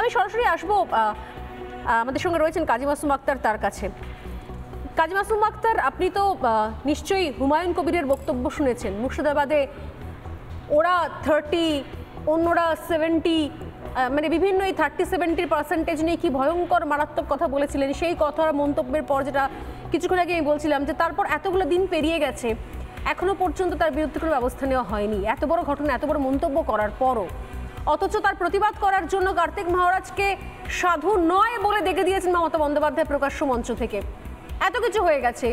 আমি সরাসরি আসবো আমাদের সঙ্গে রয়েছেন কাজী মাসুম আক্তার, তার কাছে। কাজী মাসুম আক্তার, আপনি তো নিশ্চয়ই হুমায়ুন কবিরের বক্তব্য শুনেছেন। মুর্শিদাবাদে ওরা 30, অন্যরা 70, মানে বিভিন্ন এই 30-70% নিয়ে কি ভয়ঙ্কর মারাত্মক কথা বলেছিলেন। সেই কথার মন্তব্যের পর, যেটা কিছুক্ষণ আগে আমি বলছিলাম, যে তারপর এতগুলো দিন পেরিয়ে গেছে, এখনো পর্যন্ত তার বিরুদ্ধে কোনো ব্যবস্থা নেওয়া হয়নি। এত বড় ঘটনা, এত বড় মন্তব্য করার পরও, অথচ তার প্রতিবাদ করার জন্য কার্তিক মহারাজকে সাধু নয় বলে দেখে দিয়েছেন মমতা বন্দ্যোপাধ্যায় প্রকাশ্য মঞ্চ থেকে। এত কিছু হয়ে গেছে,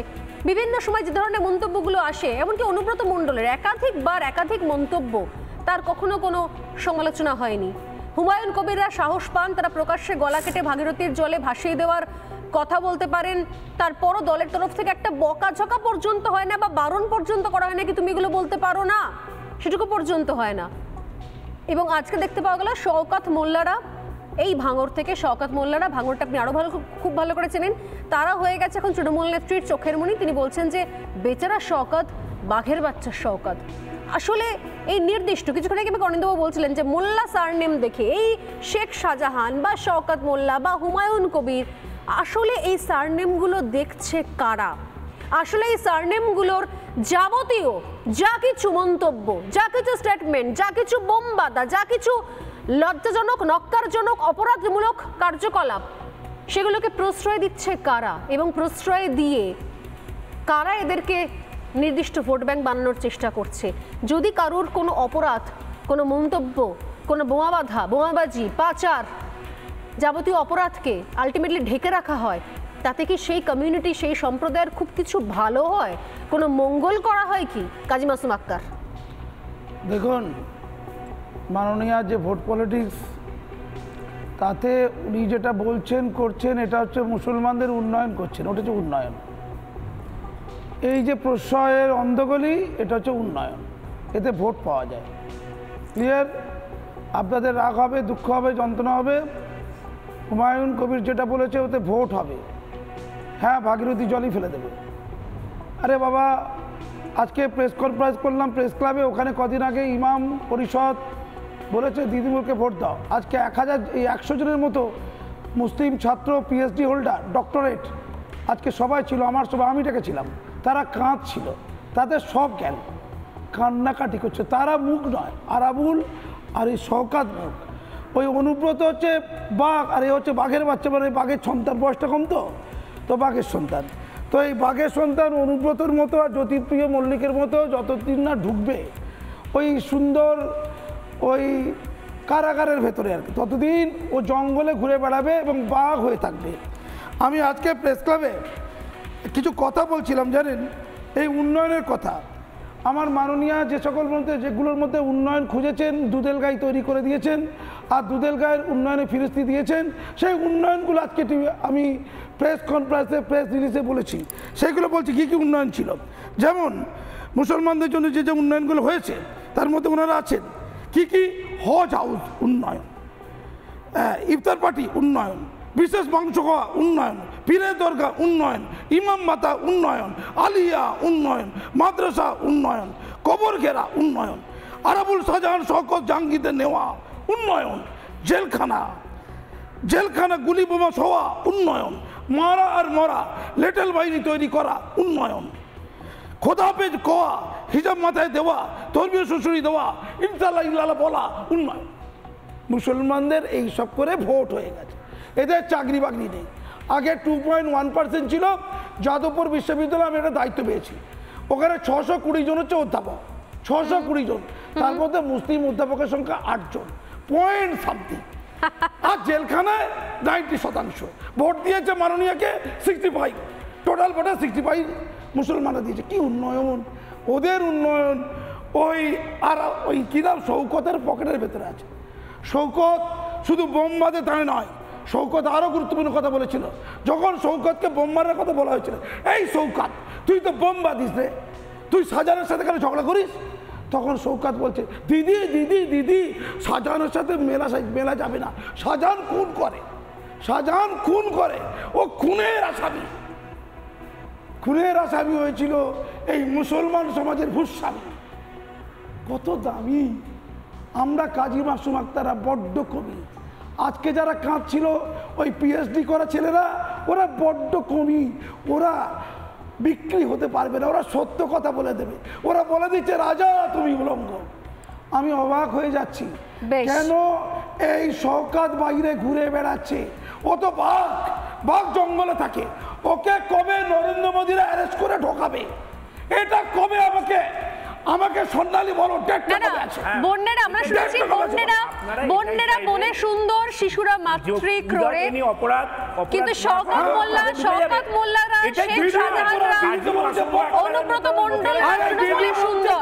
বিভিন্ন সময় যে ধরনের মন্তব্যগুলো আসে, এমনকি অনুব্রত মণ্ডলের একাধিক মন্তব্য, তার কখনো কোনো সমালোচনা হয়নি। হুমায়ুন কবিররা সাহস পান, তারা প্রকাশ্যে গলা কেটে ভাগীরথীর জলে ভাসিয়ে দেওয়ার কথা বলতে পারেন। তারপরও দলের তরফ থেকে একটা বকাঝকা পর্যন্ত হয় না, বা বারণ পর্যন্ত করা হয় না কি তুমি এগুলো বলতে পারো না, সেটুকু পর্যন্ত হয় না। এবং আজকে দেখতে পাওয়া গেল শওকত মোল্লারা, এই ভাঙর থেকে শওকত মোল্লারা, ভাঙরটা আপনি আরও খুব ভালো করে চেনেন, তারা হয়ে গেছে এখন তৃণমূল নেত্রীর চোখের মণি। তিনি বলছেন যে বেচারা শওকত, বাঘের বাচ্চা শওকত। আসলে এই নির্দিষ্ট কিছুক্ষণ আগে অনিন্দবাবু বলছিলেন যে মোল্লা সারনেম দেখে এই শেখ শাহজাহান বা শওকত মোল্লা বা হুমায়ুন কবির, আসলে এই সারনেমগুলো দেখছে কারা? আসলে এই সারনেমগুলোর যাবতীয় যা কিছু মন্তব্য, যা কিছু স্টেটমেন্ট, যা কিছু বোমবাদা, যা কিছু লজ্জাজনক, নক্কারজনক, অপরাধমূলক কার্যকলাপ, সেগুলোকে প্রশ্রয় দিচ্ছে কারা? এবং প্রশ্রয় দিয়ে কারা এদেরকে নির্দিষ্ট ভোট ব্যাংক বানানোর চেষ্টা করছে? যদি কারোর কোনো অপরাধ, কোনো মন্তব্য, কোনো বোমাবাধা, বোমাবাজি, পাচার, যাবতীয় অপরাধকে আলটিমেটলি ঢেকে রাখা হয়, তাতে কি সেই কমিউনিটি, সেই সম্প্রদায়ের খুব কিছু ভালো হয়, কোনো মঙ্গল করা হয় কি? কাজী মাসুম আক্তার, দেখুন, মাননীয় যে ভোট পলিটিক্স, তাতে উনি যেটা বলছেন করছেন, এটা হচ্ছে মুসলমানদের উন্নয়ন করছেন, ওটা হচ্ছে উন্নয়ন। এই যে প্রশ্রয়ের অন্ধগলি, এটা হচ্ছে উন্নয়ন, এতে ভোট পাওয়া যায়। ক্লিয়ার? আপনাদের রাগ হবে, দুঃখ হবে, যন্ত্রণা হবে। হুমায়ুন কবির যেটা বলেছে, ওতে ভোট হবে। হ্যাঁ, ভাগীরথী জলই ফেলে দেবে। আরে বাবা, আজকে প্রেস কনফারেন্স করলাম প্রেস ক্লাবে, ওখানে কদিন আগে ইমাম পরিষদ বলেছে দিদিমুরকে ভোট দাও। আজকে 100 জনের মতো মুসলিম ছাত্র, পিএইচডি হোল্ডার, ডক্টরেট, আজকে সবাই ছিল, আমার সবাই, আমি ডেকেছিলাম, তারা কাঁদছিল, তাদের সব জ্ঞান, কান্নাকাটি করছে, তারা মুখ নয়, আরাবুল আর এই শওকত মুখ। ওই অনুব্রত হচ্ছে বাঘ, আর এই হচ্ছে বাঘের বাচ্চা, মানে বাঘের সন্তান, বয়সটা কম তো বাঘের সন্তান। তো এই বাঘের সন্তান অনুব্রতর মতো আর জ্যোতিপ্রিয় মল্লিকের মতো যতদিন না ঢুকবে ওই সুন্দর ওই কারাগারের ভেতরে, আর কি, ততদিন ও জঙ্গলে ঘুরে বেড়াবে এবং বাঘ হয়ে থাকবে। আমি আজকে প্রেস ক্লাবে কিছু কথা বলছিলাম, জানেন, এই উন্নয়নের কথা। আমার মাননীয় যে সকল মধ্যে, যেগুলোর মধ্যে উন্নয়ন খুঁজেছেন, দুধেল গাই তৈরি করে দিয়েছেন আর দুধেল গায়ের উন্নয়নে ফিরিস্তি দিয়েছেন, সেই উন্নয়নগুলো আজকে আমি প্রেস কনফারেন্সে, প্রেস রিলিজে বলেছি। সেইগুলো বলছি কী কী উন্নয়ন ছিল। যেমন মুসলমানদের জন্য যে যে উন্নয়নগুলো হয়েছে, তার মধ্যে ওনারা আছেন কী কী: হজ হাউস উন্নয়ন, ইফতার পার্টি উন্নয়ন, বিশেষ মাংস খাওয়া উন্নয়ন, পীরের দরগা উন্নয়ন, ইমাম মাতা উন্নয়ন, আলিয়া উন্নয়ন, মাদ্রাসা উন্নয়ন, কবর ঘেরা উন্নয়ন, আরাবুল শাহজাহান শওকত জাহাঙ্গীরদের নেওয়া উন্নয়ন, জেলখানা গুলি বোমা ছোঁয়া উন্নয়ন, মারা আর মরা লেটেল বাহিনী তৈরি করা উন্নয়ন, খোদাপেজ কোয়া, হিজাব মাথায় দেওয়া, ধর্মীয় শ্বশুরি দেওয়া, ইনশাল্লাহ ইল্লাল্লাহ বলা উন্নয়ন। মুসলমানদের এই সব করে ভোট হয়ে গেছে, এদের চাকরি বাকরি নেই। আগে 2.1% ছিল। যাদবপুর বিশ্ববিদ্যালয়ে আমি একটা দায়িত্ব পেয়েছি, ওখানে 620 জন হচ্ছে অধ্যাপক, 620 জন, তার মধ্যে মুসলিম অধ্যাপকের সংখ্যা 8 জন, পয়েন্ট সামথিং। আর জেলখানায় 90%। ভোট দিয়েছে মাননীয়কে 65, টোটাল ভোটে 65 মুসলমানরা দিয়েছে। কি উন্নয়ন! ওদের উন্নয়ন ওই আর ওই কী নাম, শওকতের পকেটের ভেতরে আছে। শওকত শুধু বোম বাঁধে তাই নয়, শওকত আরও গুরুত্বপূর্ণ কথা বলেছিল। যখন শওকতকে বোম মারার কথা বলা হয়েছিল, এই শওকত, তুই তো বোম বাঁধিস রে, তুই শাহজাহানের সাথে কেন ঝগড়া করিস? তখন শওকত বলছে, দিদি দিদি দিদি, শাহজাহানের সাথে মেলা যাবে না, শাহজাহান খুন করে, ও খুনের আসামি। খুনের আসামি হয়েছিল এই মুসলমান সমাজের ভূস্বামী। কত দামি! আমরা কাজী মাসুম আক্তাররা বড্ড কবি, আজকে যারা কাঁদছিল ওই পিএইচডি করা ছেলেরা, ওরা বড্ড কমই, ওরা বিক্রি হতে পারবে না, ওরা সত্য কথা বলে দেবে। ওরা বলে দিচ্ছে রাজা তুমি উলঙ্গ। আমি অবাক হয়ে যাচ্ছি কেন এই শওকত বাইরে ঘুরে বেড়াচ্ছে। ও তো বাঘ জঙ্গলে থাকে, ওকে কবে নরেন্দ্র মোদীরা অ্যারেস্ট করে ঢোকাবে? এটা কবে আমাকে স্বর্ণালী বলো। বন্যেরা আমরা শুনেছি, বন্যেরা বনে সুন্দর, শিশুরা মাতৃক রোড়ে, কিন্তু শওকত মোল্লারা, শেখ শাহজাহানরা, অনুব্রত মণ্ডল বনে সুন্দর।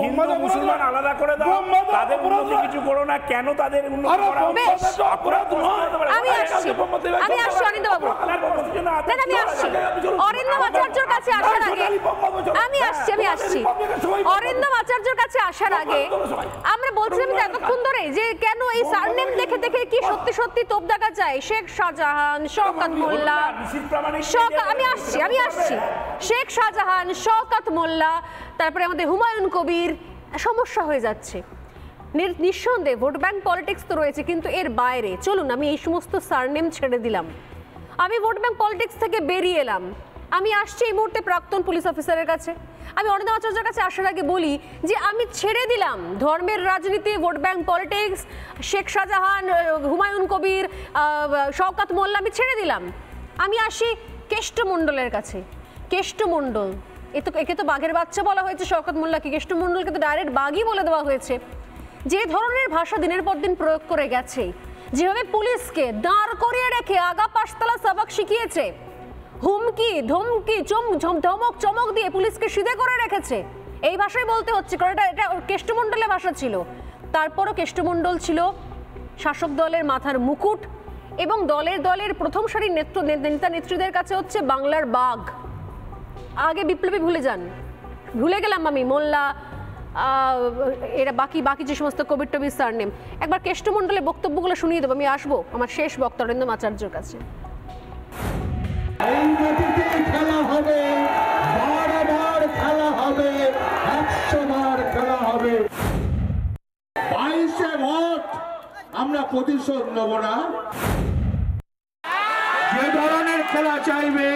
হিন্দু মুসলমান আলাদা করে দাও, তাদের উন্নতি কিছু করো না, কেন তাদের উন্নতি করা হবে? আমি আসছি অরিন্দবাবু, আমি আসছি অরিন্দম আচার্যর কাছে আসার আগে, আমি আসছি অরিন্দম আচার্যর কাছে আসার আগে আমরা বলছিলাম এতক্ষণ ধরে যে কেন এই সারনেম দেখে দেখে কি সত্যি সত্যি তোপ দেখা যায়। শেখ শাহজাহান, শওকত মোল্লা, আমি আসছি শেখ শাহজাহান, শওকত মোল্লা, তারপরে আমাদের হুমায়ুন কবির, সমস্যা হয়ে যাচ্ছে। নিঃসন্দেহে ভোট ব্যাংক পলিটিক্স তো রয়েছে, কিন্তু এর বাইরে চলুন আমি এই সমস্ত সারনেম ছেড়ে দিলাম, আমি ভোট ব্যাংক পলিটিক্স থেকে বেরিয়ে এলাম। আমি আসছি এই মুহূর্তে প্রাক্তন পুলিশ অফিসারের কাছে। আমি অরিন্দম আচার্যের কাছে আসার আগে বলি যে আমি ছেড়ে দিলাম ধর্মের রাজনীতি, vote bank politics, Sheikh Shahjahan, Humayun Kabir, Shaukat Molla, আমি ছেড়ে দিলাম। আমি আসি কেষ্টমণ্ডলের কাছে। কেষ্টমণ্ডল, একে তো বাঘের বাচ্চা বলা হয়েছে শওকত মোল্লাকে, কেষ্টমণ্ডলকে তো ডাইরেক্ট বাঘই বলে দেওয়া হয়েছে। যে ধরনের ভাষা দিনের পর দিন প্রয়োগ করে গেছে, যেভাবে পুলিশকে দাঁড় করিয়ে রেখে আগা পাঁচতলা সবক শিখিয়েছে, হুমকি ধমকি ধমক চমক দিয়ে পুলিশকে সিধে করে রেখেছে, এই ভাষায় বলতে হচ্ছে, কারণ এটা কেষ্টমণ্ডলের ভাষা ছিল। তারপরও কেষ্টমণ্ডল ছিল শাসক দলের মাথার মুকুট এবং দলের প্রথম সারির নেতা নেত্রীদের কাছে হচ্ছে বাংলার বাঘ। আগে বিপ্লবী ভুলে গেলাম আমি, মোল্লা, এরা বাকি যে সমস্ত কবির টবির সারনেম। একবার কেষ্টমণ্ডলের বক্তব্যগুলো শুনিয়ে দেবো। আমি আসবো আমার শেষ বক্তা অরিন্দম আচার্যের কাছে। এই মাটিতে খেলা হবে, বারবার খেলা হবে, 100 বার খেলা হবে। 22 ভোট আমরা প্রতিশোধ নেব না। যে ধরনের খেলা চাইবে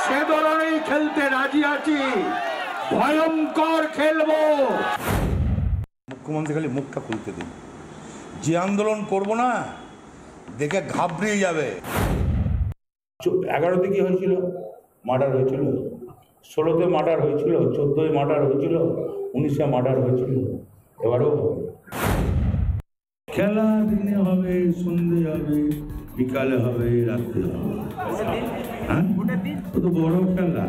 সে ধরনেরই খেলতে রাজি আছি, ভয়ঙ্কর খেলবো। মুখ্যমন্ত্রী খালি মুখটা খুলতে দিন, যে আন্দোলন করব না দেখে ঘাবড়িয়ে যাবে। 11তে কি হয়েছিল? মার্ডার হয়েছিল, 16তে মার্ডার হয়েছিল, 14য় মার্ডার হয়েছিল, 19-এ মার্ডার হয়েছিল, এবারেও হবে। খেলা দিনে হবে, সন্ধে হবে, বিকালে হবে, রাত্রে হবে। হ্যাঁ, তো বড় খেলা।